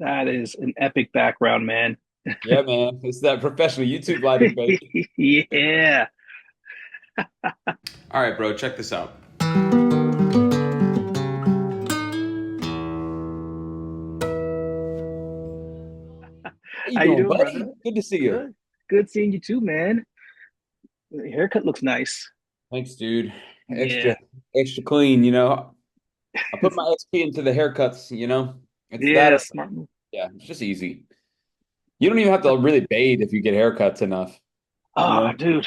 That is an epic background, man. Yeah, man. It's that professional YouTube lighting, baby. Yeah. All right, bro, check this out. How you How you doing, doing, brother? buddy? Good to see you. Good. Good seeing you too, man. Your haircut looks nice. Thanks, dude. Yeah. Extra clean, you know. I put my XP into the haircuts, you know. It's that Yeah, or smart move. yeah, it's just easy. You don't even have to really bathe if you get haircuts enough, you Oh, know. dude.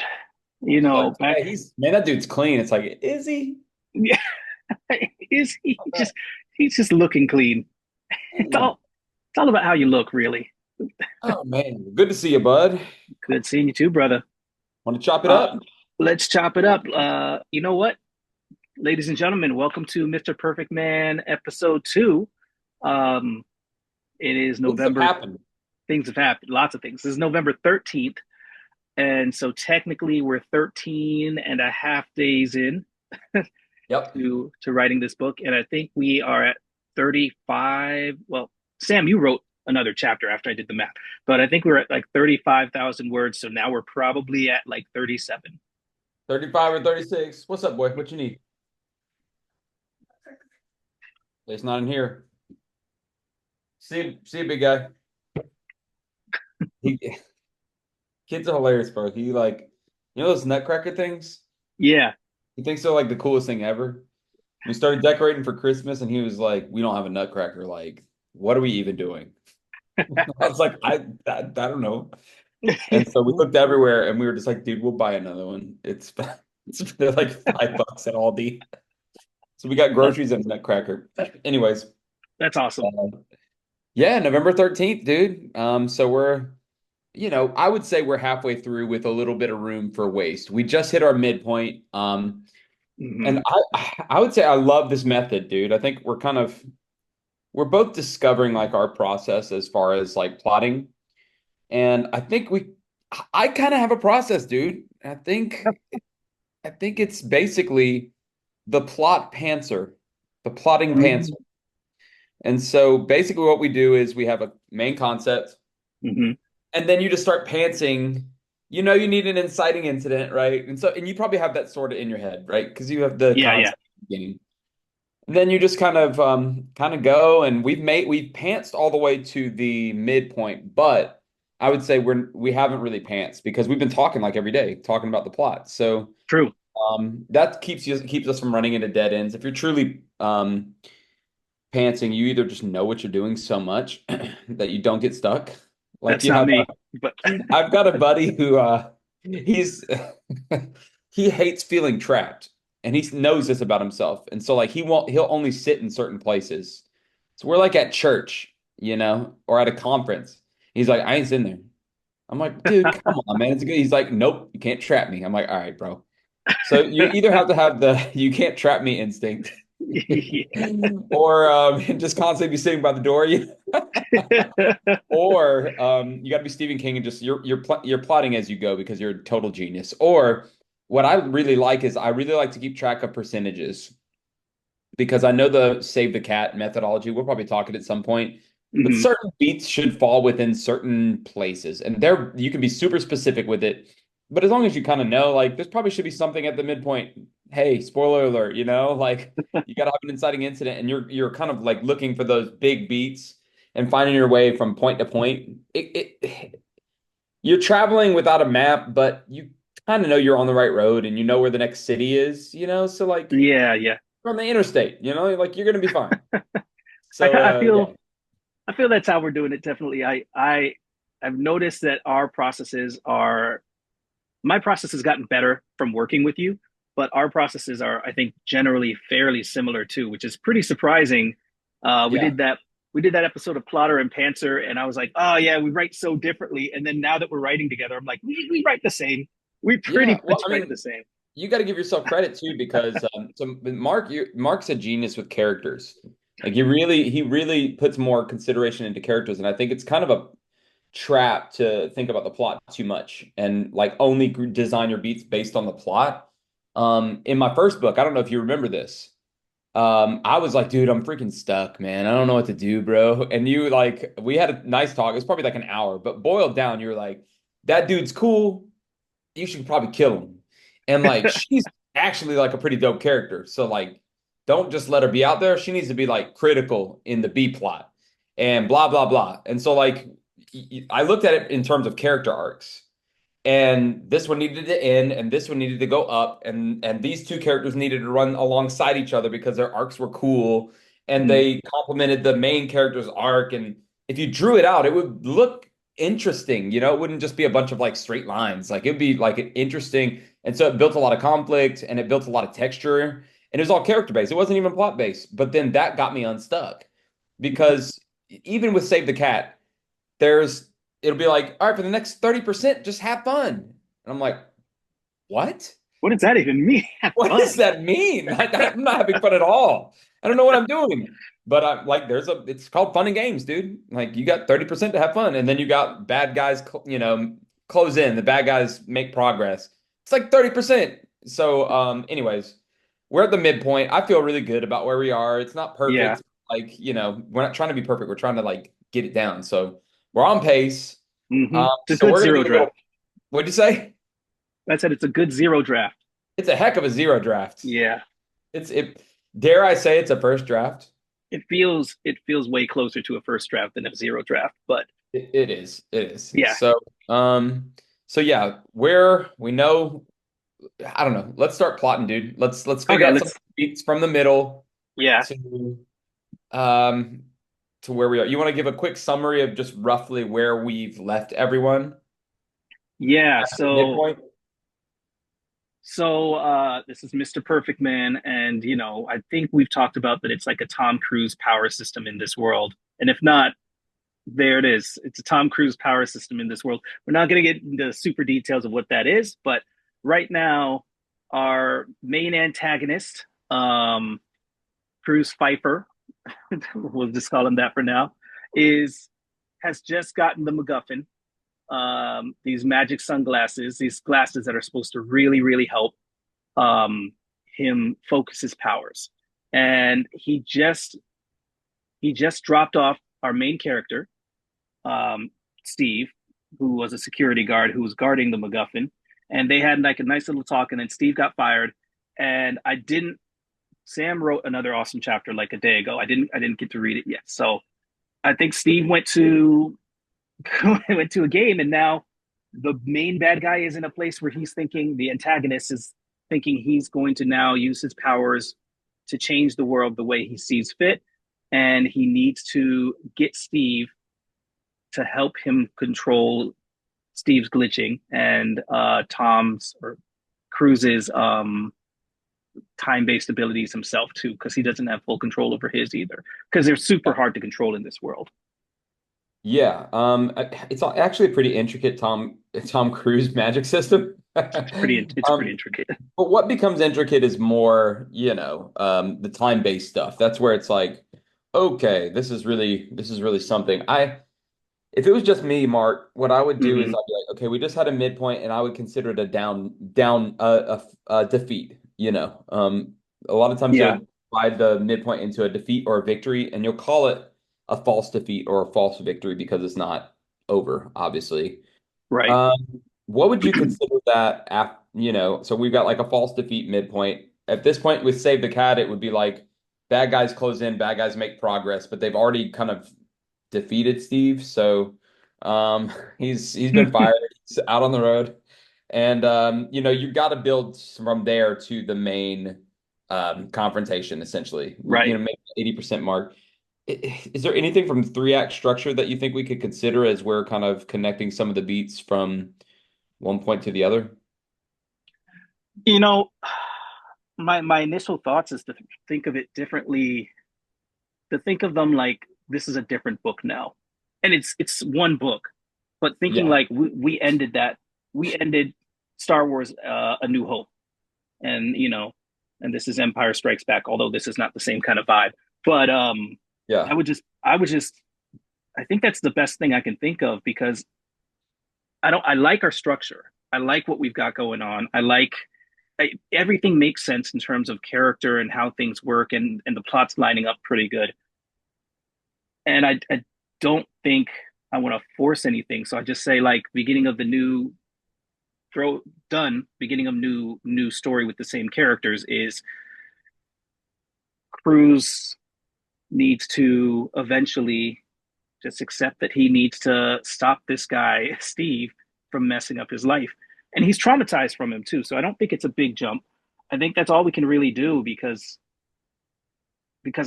It's like, Back. yeah, he's man, that dude's clean. It's like, is he? Yeah, is he's just looking clean. It's Mm. all it's all about how you look, really. Oh man, good to see you, bud. Good seeing you too, brother. Want to chop it Uh, up? let's chop it up. You know what, ladies and gentlemen, welcome to Mr. Perfect Man episode 2. Um, it is Things have November. happened. Things have happened, lots of things. This is November 13th. And so technically we're 13 and a half days in Yep. to writing this book. And I think we are at 35. Well, Sam, you wrote another chapter after I did the math, but I think we are at like 35,000 words. So now we're probably at like 37. 35 or 36. What's up, boy? What you need? It's not in here. See, big guy. He kids are hilarious, bro. He like, you know those nutcracker things? Yeah. He thinks they're like the coolest thing ever. We started decorating for Christmas, and he was like, "We don't have a nutcracker. Like, what are we even doing?" I was like, I don't know." And so we looked everywhere, and we were just like, "Dude, we'll buy another one. They're like $5 at Aldi." So we got groceries and a nutcracker. Anyways, That's awesome. uh, yeah, November 13th, dude. So I would say we're halfway through with a little bit of room for waste. We just hit our midpoint. Hmm. And I would say I love this method, dude. I think we're both discovering like our process as far as like plotting. And I kind of have a process, dude. I think it's basically the plot pantser, the plotting pantser. Hmm. And so basically what we do is we have a main concept. Hmm. And then you just start pantsing. You know, you need an inciting incident, right? And you probably have that sort of in your head, right? Because you have the Yeah, yeah. concept of the beginning. And then you just kind of go, and we've pantsed all the way to the midpoint, but I would say we haven't really pantsed because we've been talking like every day, talking about the plot. So True. that keeps us from running into dead ends. If you're truly pantsing, you either just know what you're doing so much that you don't get stuck. Like That's you not have me, but I've got a buddy who he's he hates feeling trapped and he knows this about himself. And so like he'll only sit in certain places. So we're like at church, or at a conference. He's like, I ain't sitting there. I'm like, dude, come on, man. It's good. He's like, nope, you can't trap me. I'm like, all right, bro. So you either have to have the you can't trap me instinct yeah. or just constantly be sitting by the door. Or you got to be Stephen King and just you're plotting as you go because you're a total genius. Or what I really like is I really like to keep track of percentages because I know the save the cat methodology. We'll probably talk it at some point, but Hmm. certain beats should fall within certain places, and there you can be super specific with it. But as long as you kind of know, like there's probably should be something at the midpoint. Hey, spoiler alert! Like you got to have an inciting incident, and you're kind of like looking for those big beats and finding your way from point to point. You're traveling without a map, but you kind of know you're on the right road and you know where the next city is. So like Yeah, yeah. you're on the interstate, like you're gonna be fine. I, So I yeah, feel I feel that's how we're doing it. Definitely. I've noticed that our processes are my process has gotten better from working with you, but our processes are, I think, generally fairly similar too, which is pretty surprising. Uh, we yeah, did that we did that episode of Plotter and Pantser, and I was like, oh yeah, we write so differently. And then now that we're writing together, I'm like, we write the same. We yeah. pretty Well, much I write mean, the same. you got to give yourself credit too because Mark's a genius with characters. Like he really puts more consideration into characters, and I think it's kind of a trap to think about the plot too much and like only design your beats based on the plot. In my first book, I don't know if you remember this. I was like, dude, I'm freaking stuck, man. I don't know what to do, bro. And you like, we had a nice talk. It was probably like an hour, but boiled down, you were like, that dude's cool. You should probably kill him. And like, she's actually like a pretty dope character. So like, don't just let her be out there. She needs to be like critical in the B plot and blah, blah, blah. And so like, I looked at it in terms of character arcs. And this one needed to end, and this one needed to go up, and these two characters needed to run alongside each other because their arcs were cool, and Mm. they complemented the main character's arc. And if you drew it out, it would look interesting. It wouldn't just be a bunch of like straight lines. Like it'd be like interesting. And so it built a lot of conflict, and it built a lot of texture, and it was all character based. It wasn't even plot based. But then that got me unstuck because even with Save the Cat, there's it'll be like, all right, for the next 30%, just have fun. And I'm like, what? What does that even mean? Have What fun. does that mean? I'm not having fun at all. I don't know what I'm doing. But I'm like, it's called fun and games, dude. Like you got 30% to have fun. And then you got bad guys, close in. The bad guys make progress. It's like 30%. So, anyways, we're at the midpoint. I feel really good about where we are. It's not Yeah. perfect. Like, we're not trying to be perfect. We're trying to like get it down. So we're on pace. It's a So good we're gonna zero do a little. draft. What'd you say? I said it's a good zero draft. It's a heck of a zero draft. Yeah. It. Dare I say it's a first draft? It feels way closer to a first draft than a zero draft, but It is. It is. yeah. So yeah, where we know, I don't know. Let's start plotting, dude. Let's figure Okay, out some let's beats from the middle yeah. to um to where we are. You want to give a quick summary of just roughly where we've left everyone Yeah, at the so midpoint? this is Mr. Perfect Man, and I think we've talked about that it's like a Tom Cruise power system in this world. And if not, there it is. It's a Tom Cruise power system in this world. We're not going to get into super details of what that is, but right now, our main antagonist, Cruz Pfeiffer, we'll just call him that for now, is has just gotten the MacGuffin. These magic sunglasses, these glasses that are supposed to really, really help um, him focus his powers. And he just dropped off our main character, Steve, who was a security guard who was guarding the MacGuffin, and they had like a nice little talk. And then Steve got fired, and I didn't. Sam wrote another awesome chapter like a day ago. I didn't get to read it yet. So I think Steve went to went to a game, and now the main bad guy is in a place where he's thinking the antagonist is thinking he's going to now use his powers to change the world the way he sees fit, and he needs to get Steve to help him control Steve's glitching and Tom's or Cruz's time-based abilities himself too, because he doesn't have full control over his either, because they're super hard to control in this world. Yeah, it's actually a pretty intricate Tom Cruise magic system. It's pretty Um, intricate. but what becomes intricate is more, the time-based stuff. That's where it's like, okay, this is really something. If it was just me, Mark, what I would do is Mm-hmm. I'd be like, okay, we just had a midpoint, and I would consider it a down a defeat. A lot of times Yeah. you'll divide the midpoint into a defeat or a victory, and you'll call it a false defeat or a false victory because it's not over, obviously. Right. Um, what would you consider that so we've got like a false defeat midpoint. At this point with Save the Cat, it would be like bad guys close in, bad guys make progress, but they've already kind of defeated Steve. So he's been fired, he's out on the road. And you've got to build from there to the main confrontation, essentially. Right. Make 80% mark. Is there anything from the three act structure that you think we could consider as we're kind of connecting some of the beats from one point to the other? You know, my initial thoughts is to think of it differently, to think of them like this is a different book now. And it's one book, but thinking Yeah. like we ended Star Wars A New Hope, and and this is Empire Strikes Back, although this is not the same kind of vibe. But I Yeah. would just I think that's the best thing I can think of, because I like our structure. I like what we've got going on. I like everything makes sense in terms of character and how things work, and the plot's lining up pretty good. And I don't think I want to force anything, so I just say like beginning of the new throw done, beginning of new story with the same characters is Cruz needs to eventually just accept that he needs to stop this guy Steve from messing up his life, and he's traumatized from him too. So I don't think it's a big jump. I think that's all we can really do because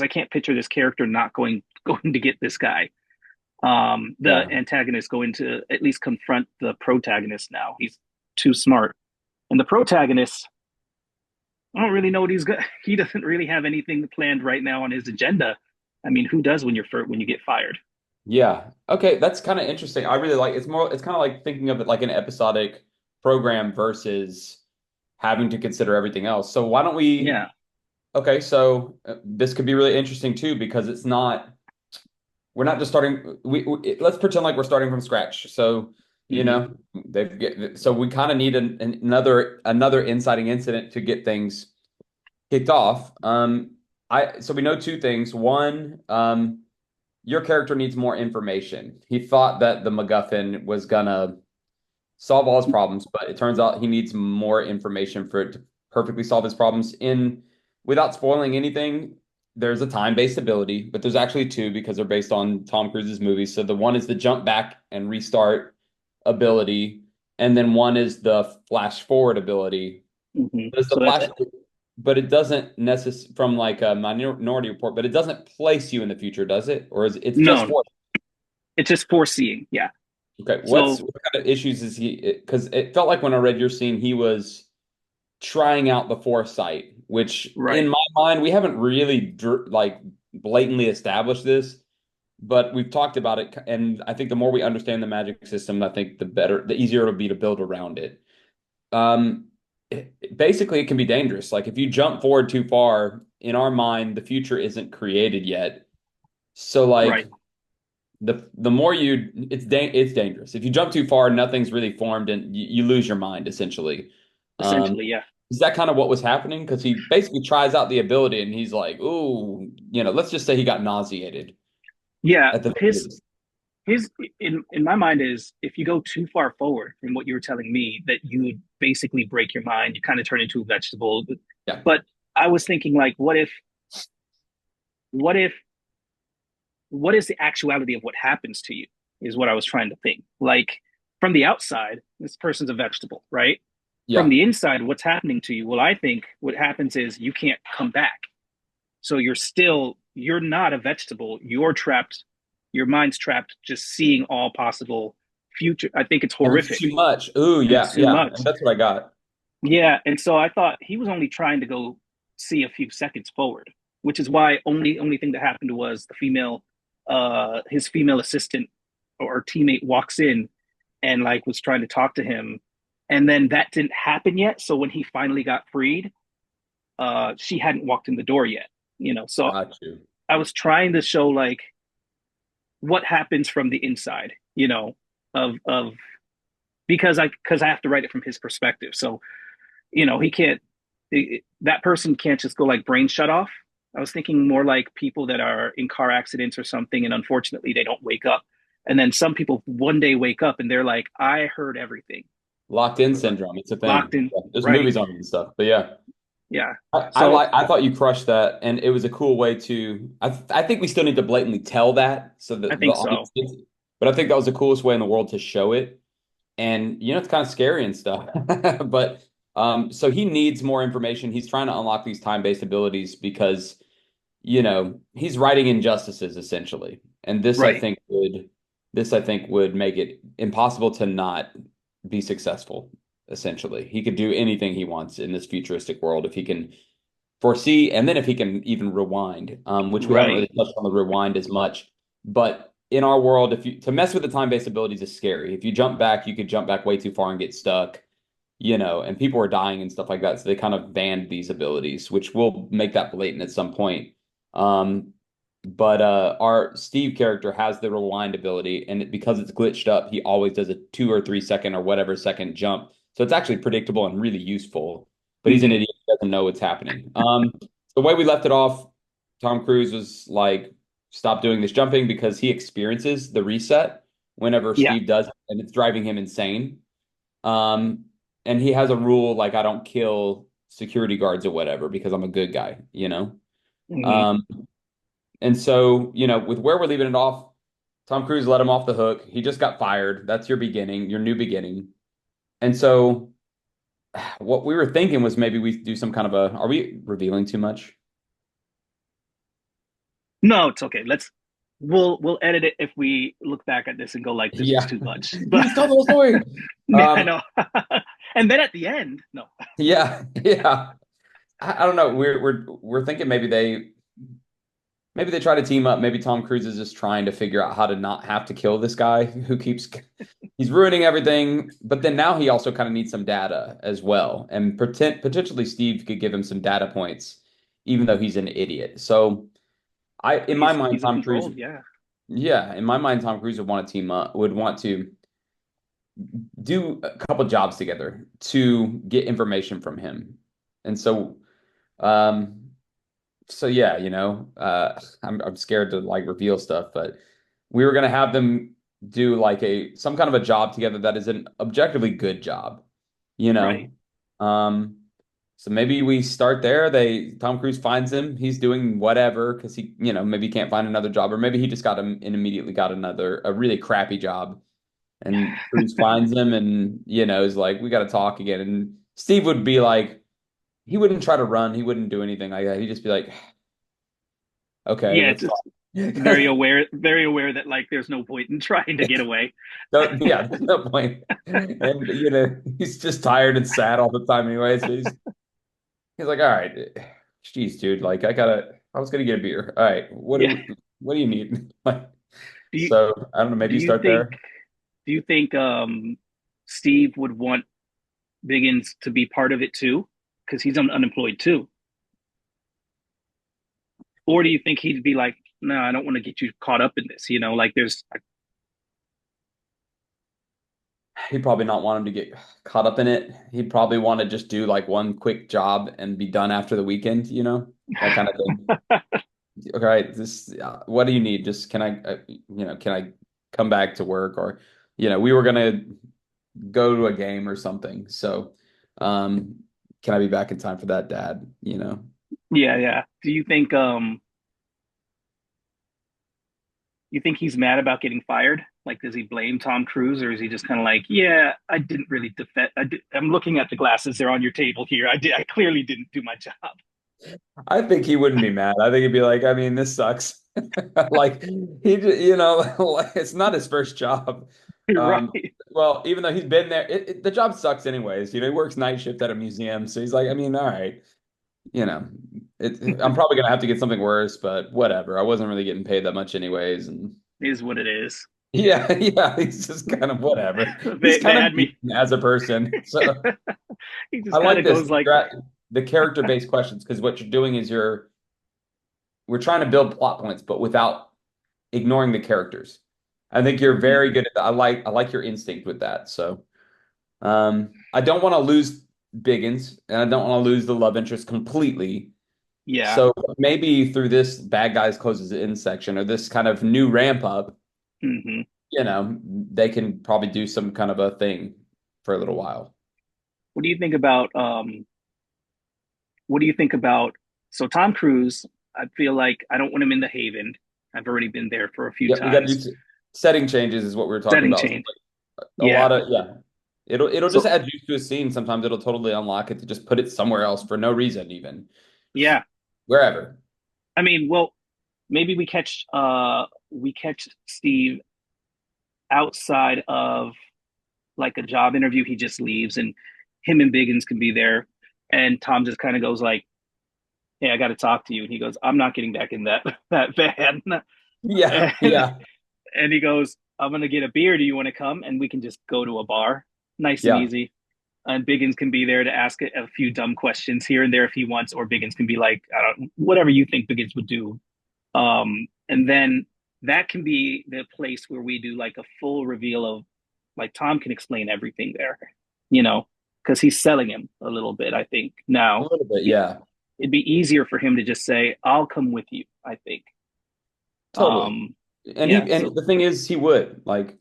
I can't picture this character not going to get this guy. The Yeah. antagonist going to at least confront the protagonist now. He's too smart, and the protagonist, I don't really know what he's got. He doesn't really have anything planned right now on his agenda. I mean, who does when you get fired? Yeah. Okay, that's kind of interesting. I really like it's kind of like thinking of it like an episodic program versus having to consider everything else. So why don't we Yeah. okay, so this could be really interesting too because it's not we're not just starting let's pretend like we're starting from scratch. So, you Hmm. know, so we kind of need another inciting incident to get things kicked off. I so we know two things. One, your character needs more information. He thought that the MacGuffin was gonna solve all his problems, but it turns out he needs more information for it to perfectly solve his problems. In without spoiling anything, there's a time-based ability, but there's actually two because they're based on Tom Cruise's movies. So the one is the jump back and restart ability, and then one is the flash forward ability. Hmm. Does the So that flash, but it doesn't necessarily from like a Minority Report, but it doesn't place you in the future, does it? Or is it's just no, for it's just foreseeing. Yeah. okay, So what kind of issues is he? Because it felt like when I read your scene, he was trying out the foresight, which in right, my mind, we haven't really like blatantly established this, but we've talked about it. And I think the more we understand the magic system, I think the easier it'll be to build around it. Um, Basically, it can be dangerous. Like if you jump forward too far, in our mind, the future isn't created yet. So right. like the more you it's dangerous. If you jump too far, nothing's really formed and you lose your mind essentially. Um, Essentially, yeah. is that kind of what was happening? Because he basically tries out the ability and he's like, "Ooh, let's just say he got nauseated Yeah. at the very His least." his in my mind is if you go too far forward from what you were telling me, that you would basically break your mind. You kind of turn into a vegetable. Yeah, But I was thinking like, what if what is the actuality of what happens to you is what I was trying to think. Like from the outside, this person's a vegetable, right? From yeah. the inside, what's happening to you? Well, I think what happens is you can't come back. So you're not a vegetable. You're trapped. Your mind's trapped just seeing all possible future. I think it's And it's horrific. too much. Ooh, yeah, It's too yeah. much. And that's what I got. Yeah. And so I thought he was only trying to go see a few seconds forward, which is why only thing that happened was the female his female assistant or teammate walks in and like was trying to talk to him. And then that didn't happen yet. So when he finally got freed, she hadn't walked in the door yet, So Got you. I was trying to show like what happens from the inside, of because I have to write it from his perspective. So, he can't that person can't just go like brain shut off. I was thinking more like people that are in car accidents or something, and unfortunately they don't wake up. And then some people one day wake up and they're like, I heard everything. Locked in syndrome. It's a Locked thing. in. Yeah, there's Right. movies on it and stuff. But yeah. Yeah. I So like. I thought you crushed that, and it was a cool way to. I think we still need to blatantly tell that so I that the think audience so. gets it. But I think that was the coolest way in the world to show it, and it's kind of scary and stuff. But so he needs more information. He's trying to unlock these time-based abilities because he's writing injustices essentially, and Right. this I think would make it impossible to not be successful. Essentially, he could do anything he wants in this futuristic world if he can foresee, and then if he can even rewind, which we haven't Right. really touched on the rewind as much. But in our world, if you to mess with the time-based abilities is scary. If you jump back, you could jump back way too far and get stuck, and people are dying and stuff like that. So they kind of banned these abilities, which will make that blatant at some point. Um, but our Steve character has the rewind ability, and because it's glitched up, he always does a 2 or 3 second or whatever second jump. So it's actually predictable and really useful. but he's an Hmm. idiot. He doesn't know what's happening. The way we left it off, Tom Cruise was like, stop doing this jumping because he experiences the reset whenever Yeah. Steve does, and it's driving him insane. Um, and he has a rule like I don't kill security guards or whatever because I'm a good guy, you know? Hmm. Um, and so, with where we're leaving it off, Tom Cruise let him off the hook. He just got fired. That's your beginning, your new beginning. And so what we were thinking was maybe we do some kind of are we revealing too much? No, it's okay. We'll edit it if we look back at this and go like this was Yeah. too much. But Just tell the whole story. yeah, I Um, know. And then at the end, no. yeah, yeah. I don't know. We're thinking maybe they try to team up. Maybe Tom Cruise is just trying to figure out how to not have to kill this guy who keeps he's ruining everything. But then now he also kind of needs some data as well. And potentially Steve could give him some data points, even though he's an idiot. So in my mind, He's a Tom Cruise, control, yeah. yeah, in my mind, Tom Cruise would want to team up, would want to do a couple jobs together to get information from him. And um, so yeah, I'm scared to like reveal stuff, but we were gonna have them do like a some kind of a job together that is an objectively good job, you Right. know. Um, so maybe we start there. Tom Cruise finds him. He's doing whatever because maybe he can't find another job, or maybe he just got him and immediately got a really crappy job. And Cruise finds him and is like, we got to talk again. And Steve would be like, he wouldn't try to run. He wouldn't do anything like that. He'd just be like, okay, Yeah, let's just talk. Because very aware that like there's no point in trying to get away. yeah, there's no point. And he's just tired and sad all the time anyway. So he's like, all right, geez, dude, like I was gonna get a beer. All right, Yeah. what do you need? Like, Do you so I don't know, do maybe you you start think there. Steve would want Biggins to be part of it too? Because he's unemployed too. Or do you think he'd be like, no, I don't want to get you caught up in this, like there's He'd probably not want him to get caught up in it. He'd probably want to just do like one quick job and be done after the weekend, that kind of thing. Okay, right, what do you need? Just can I come back to work or, we were gonna go to a game or something. So, can I be back in time for that, Dad? yeah, yeah. Do you think he's mad about getting fired? Like, does he blame Tom Cruise, or is he just kind of like, yeah, I didn't really defend. I'm looking at the glasses; they're on your table here. I clearly didn't do my job. I think he wouldn't be mad. I think he'd be like, I mean, this sucks. Like like it's not his first job. Um, Right. well, even though he's been there, the job sucks anyways. He works night shift at a museum, so he's like, I mean, all right, you know, I'm probably gonna have to get something worse, but whatever. I wasn't really getting paid that much anyways, and Is what it is. yeah, yeah, he's just kind of whatever. He's They kind of had mean me. as a person, so He I just kind like of this goes like, the character-based questions because what you're doing is we're trying to build plot points, but without ignoring the characters. I think you're very mhm. good at that. I like your instinct with that. So I don't want to lose Biggins and I don't want to lose the love interest completely. Yeah. So maybe through this bad guys closes in section or this kind of new ramp up, Hmm. they can probably do some kind of a thing for a little while. What do you think about what do you think about so Tom Cruise? I feel like I don't want him in the Haven. I've already been there for a few Yeah, we got to times. do setting changes is what we were talking Setting about. change. A Yeah. lot of yeah. It'll just So add juice to a scene. Sometimes it'll totally unlock it to just put it somewhere else for no reason, even yeah. wherever. I mean, well, maybe we catch Steve outside of like a job interview. He just leaves and him and Biggins can be there. And Tom just kind of goes like, hey, I got to talk to you. And he goes, I'm not getting back in that van. Yeah, And, yeah, and he goes, I'm gonna get a beer. Do you want to come? And we can just go to a bar, nice and yeah, easy. And Biggins can be there to ask a few dumb questions here and there if he wants, or Biggins can be like, I don't, whatever you think Biggins would do. And then that can be the place where we do like a full reveal of like Tom can explain everything there, you know, because he's selling him a little bit. I think A now little bit, yeah, it'd be easier for him to just say, "I'll come with you." I think. totally. And Yeah. and So the thing is, he would like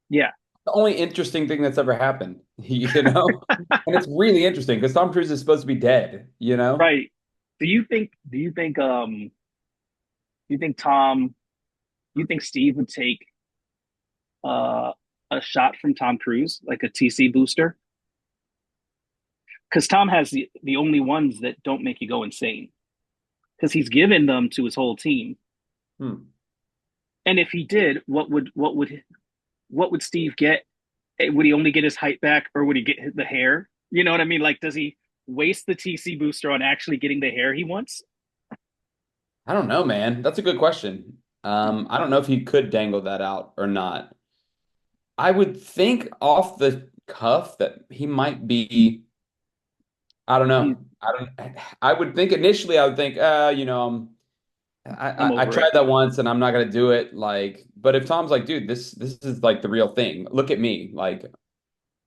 yeah. the only interesting thing that's ever happened, you know? And it's really interesting because Tom Cruise is supposed to be dead, you know? Right. Do you think? Do you think? Do you think Tom? Do you think Steve would take uh a shot from Tom Cruise, like a TC booster? Because Tom has the only ones that don't make you go insane. Because he's given them to his whole team. Hmm. And if he did, what would Steve get? Would he only get his height back, or would he get the hair? You know what I mean? Like, does he waste the TC booster on actually getting the hair he wants? I don't know, man. That's a good question. I don't know if he could dangle that out or not. I would think off the cuff that he might be, I don't He, know. I would think initially I would think, I'm I over tried it. that once and I'm not gonna do it. Like, but if Tom's like, dude, this is like the real thing. Look at me. Like,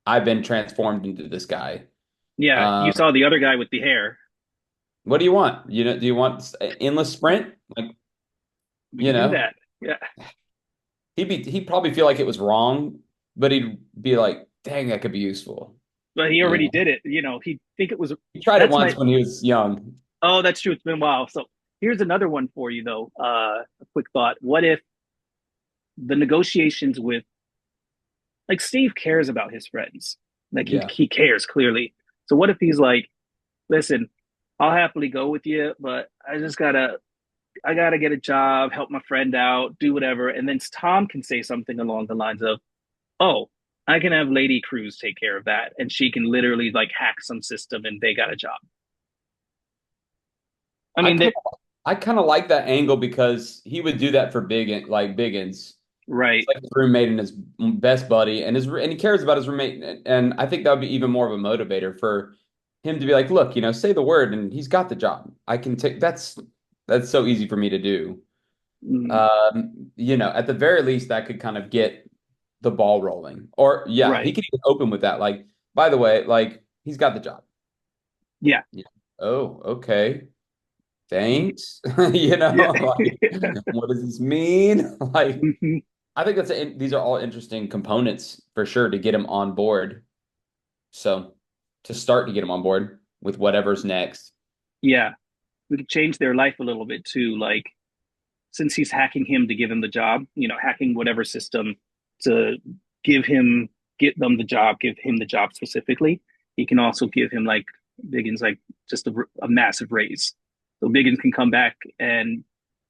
I've been transformed into this guy. Yeah, you Um, saw the other guy with the hair. what do you want? You know, do you want endless sprint? Like, We you could do know, that. Yeah, he'd probably feel like it was wrong, but he'd be like, dang, that could be useful. but he You already know, did it. He'd think it was. he tried it That's once my. when he was young. Oh, that's true. It's been a while. So here's another one for you, though. A quick thought. What if the negotiations with, like, Steve cares about his friends? Like, he Yeah. he cares clearly. So what if he's like, listen, I'll happily go with you, but I gotta get a job, help my friend out, do whatever. And then Tom can say something along the lines of, "Oh, I can have Lady Cruz take care of that, and she can literally like hack some system, and they got a job." I I mean, kind they I kind of like that angle because he would do that for Biggins. It's right. like his roommate and his best buddy, and he cares about his roommate, and I think that would be even more of a motivator for him to be like, look, say the word, and he's got the job. I can take that's so easy for me to do. Mm, At the very least, that could kind of get the ball rolling. Or yeah, he right. could even open with that. Like, by the way, like he's got the job. Yeah. Yeah. Oh, okay. Thanks. Yeah. Like, what does this mean? Like, Mhm. I think these are all interesting components for sure to get him on board. So to start to get him on board with whatever's next. Yeah. We could change their life a little bit too. Like, since he's hacking him to give him the job, hacking whatever system to give him, get them the job, give him the job specifically. He can also give him like Biggins, like just a massive raise. So Biggins can come back and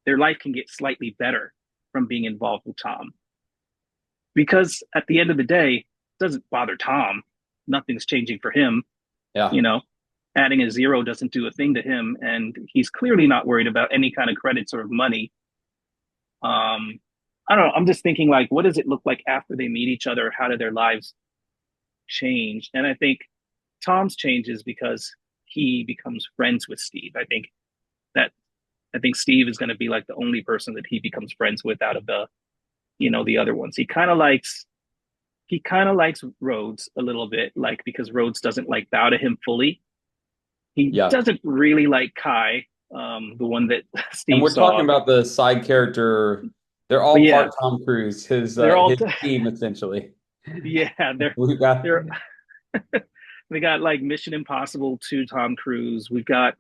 their life can get slightly better from being involved with Tom. Because at the end of the day, it doesn't bother Tom. Nothing's changing for him. Yeah. You know, adding a zero doesn't do a thing to him. And he's clearly not worried about any kind of credits or money. I don't know. I'm just thinking like, what does it look like after they meet each other? How do their lives change? And I think Tom's changes because he becomes friends with Steve. That I think Steve is going to be like the only person that he becomes friends with out of the other ones. He kind of likes Rhodes a little bit, like because Rhodes doesn't like bow to him fully. He Yeah. doesn't really like Kai, the one that And Steve we're talking saw. about the side character. They're But all yeah, part Tom Cruise, his they're uh, all his team essentially. yeah, We've got they're we got like Mission Impossible to Tom Cruise. We've got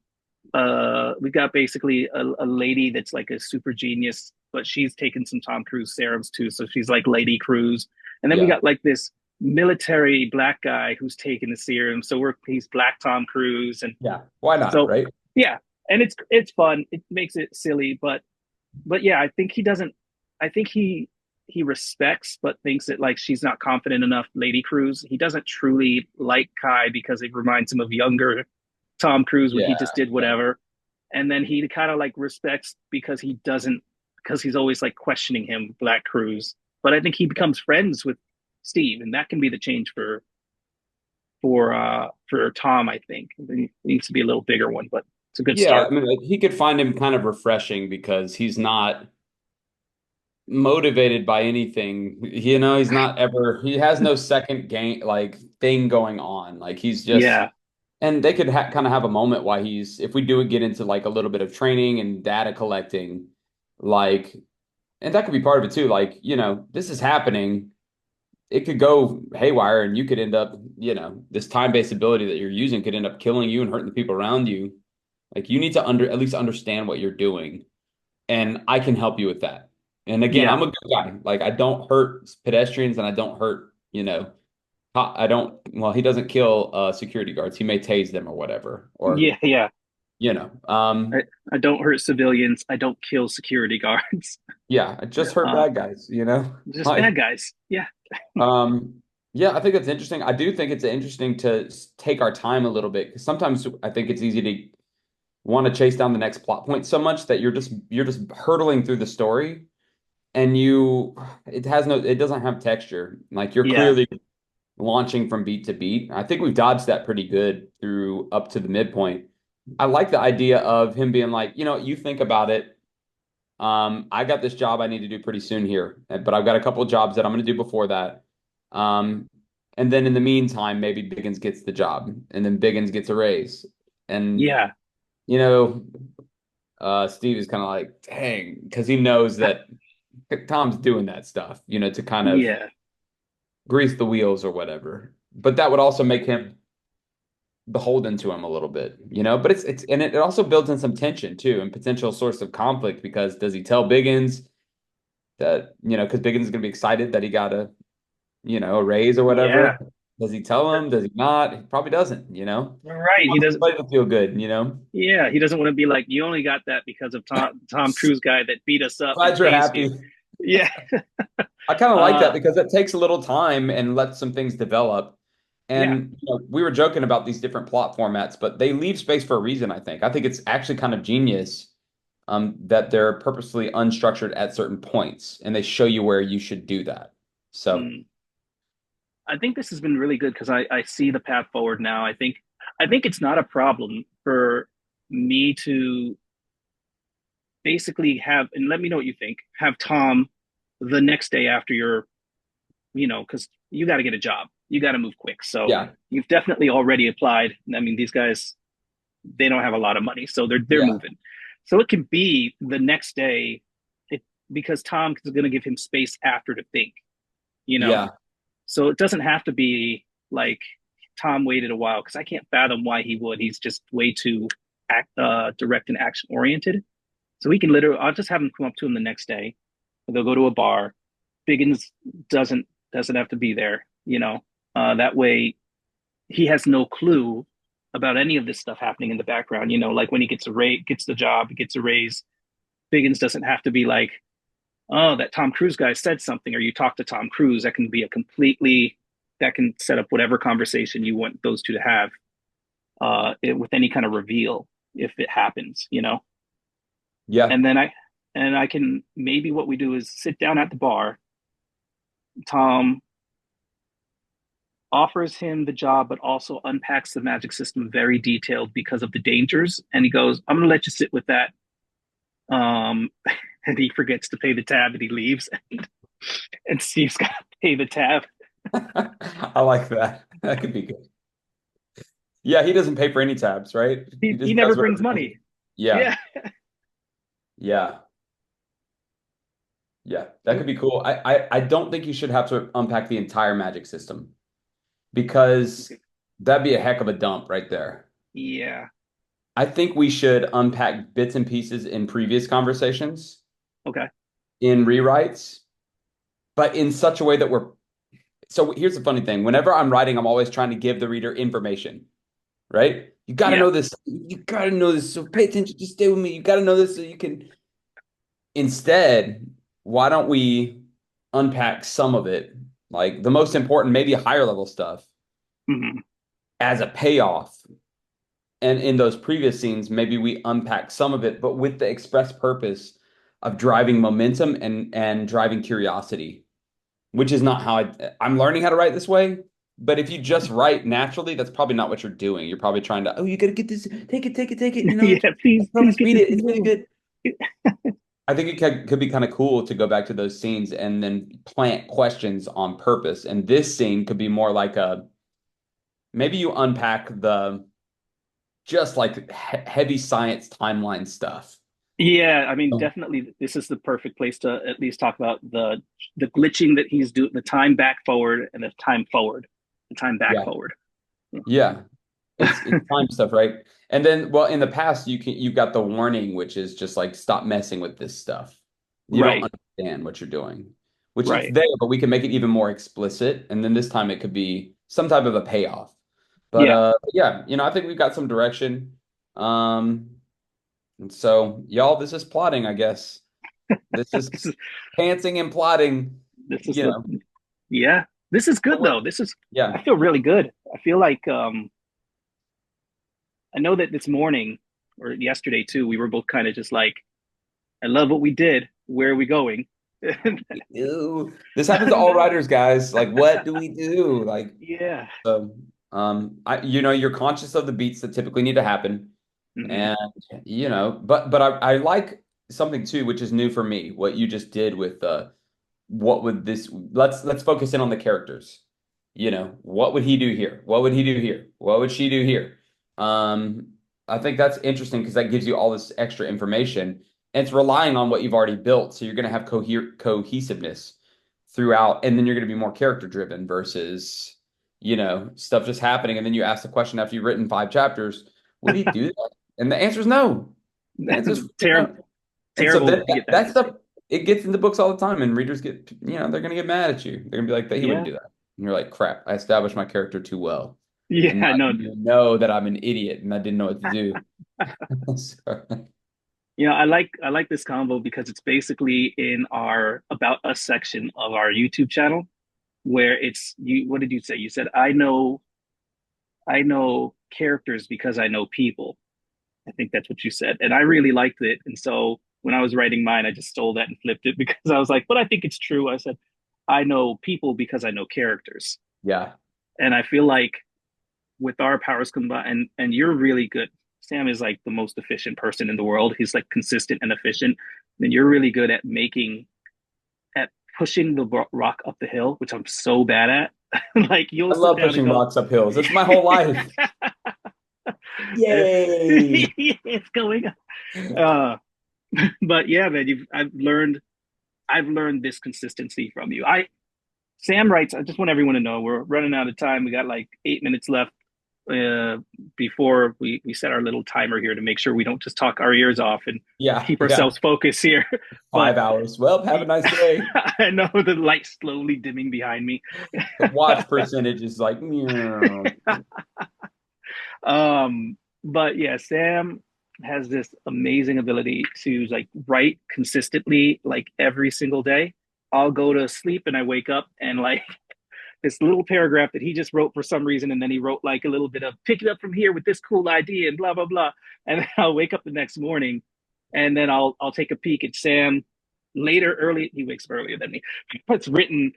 basically a lady that's like a super genius, but she's taken some Tom Cruise serums too, so she's like Lady Cruise. And then we yeah. got like this military black guy who's taken the serum, so he's Black Tom Cruise, and Yeah. Why not, so right? yeah, and it's fun. It makes it silly, but yeah, I think he doesn't. I think he respects, but thinks that like she's not confident enough. Lady Cruz. He doesn't truly like Kai because it reminds him of younger Tom Cruise when he Yeah. just did Yeah. whatever. And then he kind of like respects because he doesn't because he's always like questioning him, Black Cruz. But I think he becomes friends with Steve, and that can be the change for Tom. I think it needs to be a little bigger one, but it's a good Yeah, start. I mean, like, he could find him kind of refreshing because he's not motivated by anything. He's not ever, he has no second game like thing going on. Like he's just, Yeah, and they could kind of have a moment why if we do get into like a little bit of training and data collecting, like, and that could be part of it too. Like, this is happening. It could go haywire and you could end up, this time-based ability that you're using could end up killing you and hurting the people around you. Like you need to at least understand what you're doing. And I can help you with that. And again, yeah, I'm a good guy. Like I don't hurt pedestrians and I don't hurt, I don't, well, he doesn't kill security guards. He may tase them or whatever. Or, yeah, yeah. you know, I, um, I don't hurt civilians. I don't kill security guards. yeah, I just hurt Uh, bad guys. just bad Like, guys. Yeah, yeah, I think that's interesting. I do think it's interesting to take our time a little bit because sometimes I think it's easy to want to chase down the next plot point so much that you're just hurtling through the story and it doesn't have texture. Like you're yeah, clearly launching from beat to beat. I think we've dodged that pretty good through up to the midpoint. I like the idea of him being like, you think about it. I got this job I need to do pretty soon here, but I've got a couple of jobs that I'm going to do before that. Um, and then in the meantime, maybe Biggins gets the job, and then Biggins gets a raise. And yeah, you know, Steve is kind of like, dang, because he knows that Tom's doing that stuff, to kind of yeah, grease the wheels or whatever. But that would also make him beholden to him a little bit. But it also builds in some tension too and potential source of conflict because does he tell Biggins that, because Biggins is gonna be excited that he got a raise or yeah. whatever? Does he tell him? Does he not? He probably doesn't. He Right. He wants doesn't. everybody to feel good. Yeah, he doesn't want to be like, you only got that because of Tom Cruise guy that beat us up and Glad you're tased you. happy. Yeah. I kind of like that Uh, because it takes a little time and lets some things develop. yeah. And we were joking about these different plot formats, but they leave space for a reason, I think. I think it's actually kind of genius that they're purposely unstructured at certain points and they show you where you should do that. So, Mm. I think this has been really good because I see the path forward now. I think it's not a problem for me to basically have, and let me know what you think, have Tom the next day after your, because you got to get a job. You got to move quick. So yeah, you've definitely already applied. I mean, these guys, they don't have a lot of money, so they're yeah, moving. So it can be the next day, it, because Tom is going to give him space after to think, you know. yeah, So it doesn't have to be like Tom waited a while because I can't fathom why he would. He's just way too direct and action oriented. So he can literally, I'll just have him come up to him the next day. They'll go to a bar. Biggins doesn't have to be there, you know. That way he has no clue about any of this stuff happening in the background. Like when he gets the job, gets a raise. Biggins doesn't have to be like, oh, that Tom Cruise guy said something, or you talk to Tom Cruise. That can set up whatever conversation you want those two to have, with any kind of reveal if it happens. yeah, And then I can, maybe what we do is sit down at the bar. Tom offers him the job, but also unpacks the magic system very detailed because of the dangers. And he goes, I'm going to let you sit with that. Um, and he forgets to pay the tab and he leaves. And Steve's got to pay the tab. I like that. That could be good. Yeah, he doesn't pay for any tabs, right? He He just never does brings whatever. money. Yeah, Yeah. yeah, yeah. That could be cool. I don't think you should have to unpack the entire magic system because that'd be a heck of a dump right there. Yeah. I think we should unpack bits and pieces in previous conversations, Okay. in rewrites, but in such a way that we're. So here's the funny thing. Whenever I'm writing, I'm always trying to give the reader information, right? You got to Yeah. know this. You got to know this. So pay attention. Just stay with me. You got to know this so you can. Instead, why don't we unpack some of it, like the most important, maybe higher level stuff, Hmm. as a payoff. And in those previous scenes, maybe we unpack some of it, but with the express purpose of driving momentum and driving curiosity, which is not how I'm learning how to write this way. But if you just write naturally, that's probably not what you're doing. You're probably trying to, oh, you got to get this, take it, take it, take it. Yeah. I Please promise, get read this it. to It's really go. good. I think it could be kind of cool to go back to those scenes and then plant questions on purpose. And this scene could be more like a maybe you unpack the just like heavy science timeline stuff. Yeah, I mean, Oh. definitely, this is the perfect place to at least talk about the glitching that he's doing, the time back forward and the time forward, the time back Yeah. forward. Yeah. It's time stuff, right? And then, well, in the past, you've got the warning, which is just like stop messing with this stuff. You don't Right, understand what you're doing, which it's right. there, but we can make it even more explicit. And then this time it could be some type of a payoff. But Yeah. yeah, I think we've got some direction. Um, and so y'all, this is plotting, I guess. This This is is pantsing and plotting, this is you the know. yeah. This is But good though. This is yeah. I feel really good. I feel like I know that this morning or yesterday too, we were both kind of just like, I love what we did. Where are we going? Ew. This happens to all writers, guys. Like, what do we do? Like, Yeah. so, you're conscious of the beats that typically need to happen, Hmm. and but I like something too, which is new for me. What you just did with what would this? Let's focus in on the characters. What would he do here? What would he do here? What would she do here? Um, I think that's interesting because that gives you all this extra information, and it's relying on what you've already built. So you're going to have cohesiveness throughout, and then you're going to be more character driven versus, stuff just happening. And then you ask the question after you've written 5 chapters, would he do that? And the answer is no. The answer is Terrible, no. And so terrible that, to that, get that that answer. stuff, it gets into books all the time, and readers they're going to get mad at you. They're going to be like, he wouldn't Yeah. do that. And you're like, crap, I established my character too well. And now Yeah, no. you know that I'm an idiot and I didn't know what to do. So, I like this combo because it's basically in our about us section of our YouTube channel where it's you what did you say? You said I know characters because I know people. I think that's what you said. And I really liked it. And so when I was writing mine, I just stole that and flipped it because I was like, but I think it's true. I said, I know people because I know characters. yeah. And I feel like with our powers combined, and you're really good. Sam is like the most efficient person in the world. He's like consistent and efficient. And you're really good at pushing the rock up the hill, which I'm so bad at. Like you'll I sit love down and pushing go, rocks up hills. That's my whole life. Yay. it's going. Uh, but yeah, man, I've learned this consistency from you. Sam writes. I just want everyone to know we're running out of time. We got like 8 minutes left uh, before we set our little timer here to make sure we don't just talk our ears off and Yeah. keep Yeah. ourselves focused here. But 5 hours. Well, have a nice day. I know the light slowly dimming behind me. The watch percentage is like, meow. But yeah, Sam has this amazing ability to like write consistently, like every single day. I'll go to sleep and I wake up and like this little paragraph that he just wrote for some reason, and then he wrote like a little bit of pick it up from here with this cool idea and blah blah blah. And then I'll wake up the next morning, and then I'll take a peek at Sam later. Early, he wakes up earlier than me. It's written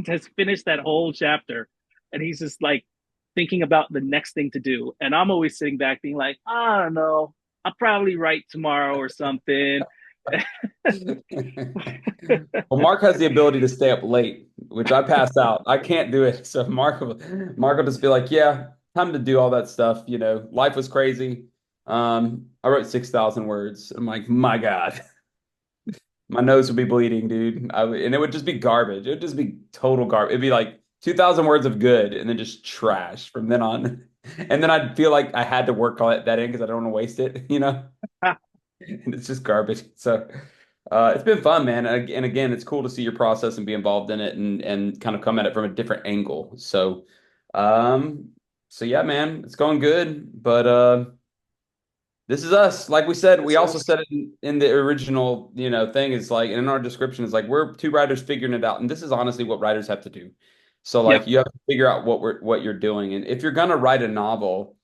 has finished that whole chapter, and he's just like thinking about the next thing to do. And I'm always sitting back being like, I don't know, I'll probably write tomorrow or something. Well, Mark has the ability to stay up late, which I pass out. I can't do it. So Mark will just be like, yeah, time to do all that stuff. Life was crazy. I wrote 6,000 words. I'm like, my God, my nose would be bleeding, dude. And it would just be garbage. It would just be total garbage. It'd be like 2,000 words of good and then just trash from then on. And then I'd feel like I had to work on that in because I don't want to waste it. And it's just garbage. So it's been fun, man. And again, it's cool to see your process and be involved in it and kind of come at it from a different angle. Um, so yeah, man, it's going good. But this is us. Like we said, we That's also us. said it in the original, thing is like, and in our description is like we're two writers figuring it out. And this is honestly what writers have to do. So Yep. like you have to figure out what you're doing. And if you're gonna write a novel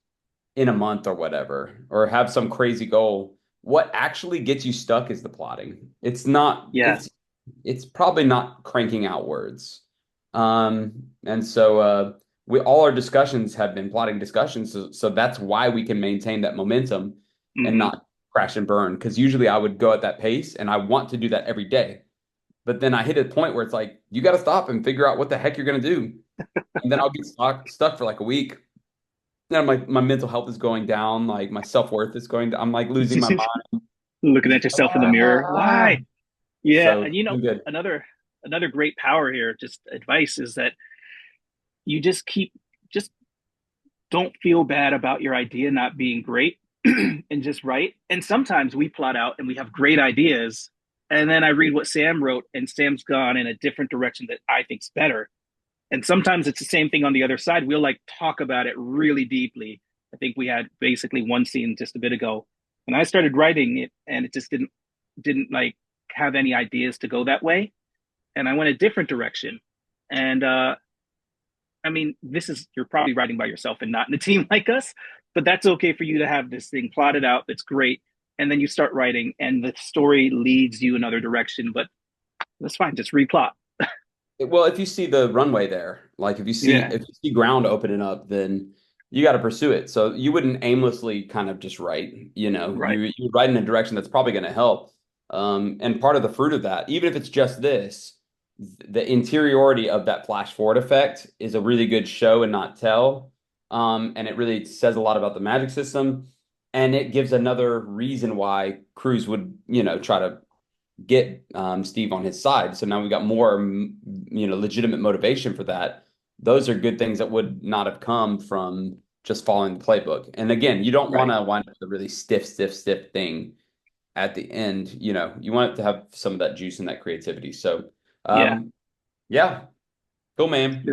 in a month or whatever, or have some crazy goal, what actually gets you stuck is the plotting. It's not, Yeah. it's probably not cranking out words. And so we all our discussions have been plotting discussions. So that's why we can maintain that momentum and Hmm. not crash and burn because usually I would go at that pace and I want to do that every day. But then I hit a point where it's like, you got to stop and figure out what the heck you're going to do. And then I'll get stuck for like a week. Then my mental health is going down, like my self-worth is going down. I'm like losing my mind. Looking I'm at just like, yourself in the mirror. ah. Why? Yeah, So and you know, I'm good. another great power here, just advice is that you just don't feel bad about your idea not being great and just write. And sometimes we plot out and we have great ideas. And then I read what Sam wrote, and Sam's gone in a different direction that I think's better. And sometimes it's the same thing on the other side. We'll like talk about it really deeply. I think we had basically one scene just a bit ago, and I started writing it, and it just didn't like have any ideas to go that way, and I went a different direction. And I mean, this is you're probably writing by yourself and not in a team like us, but that's okay for you to have this thing plotted out. That's great, and then you start writing, and the story leads you another direction. But that's fine. Just replot. Well, if you see the runway there, like Yeah. if you see ground opening up, then you got to pursue it. So you wouldn't aimlessly kind of just write, Right. you write in a direction that's probably going to help. And part of the fruit of that, even if it's just this, the interiority of that flash forward effect is a really good show and not tell. And it really says a lot about the magic system. And it gives another reason why Cruz would, try to get Steve on his side. So now we got more, legitimate motivation for that. Those are good things that would not have come from just following the playbook. And again, you don't want Right. to wind up with a really stiff thing at the end. You want it to have some of that juice and that creativity. So, Yeah. yeah, cool, man.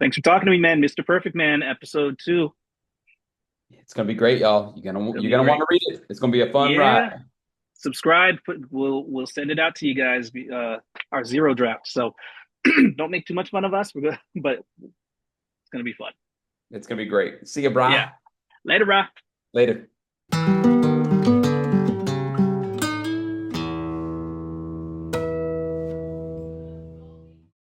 Thanks for talking to me, man. Mr. Perfect Man, episode 2. It's gonna be great, y'all. Gonna You're be gonna want great. to read it. It's gonna be a fun ride. Yeah. Subscribe. We'll send it out to you guys. Our zero draft. So don't make too much fun of us. But it's gonna be fun. It's gonna be great. See you, Yeah. brah. Later, brah. Later.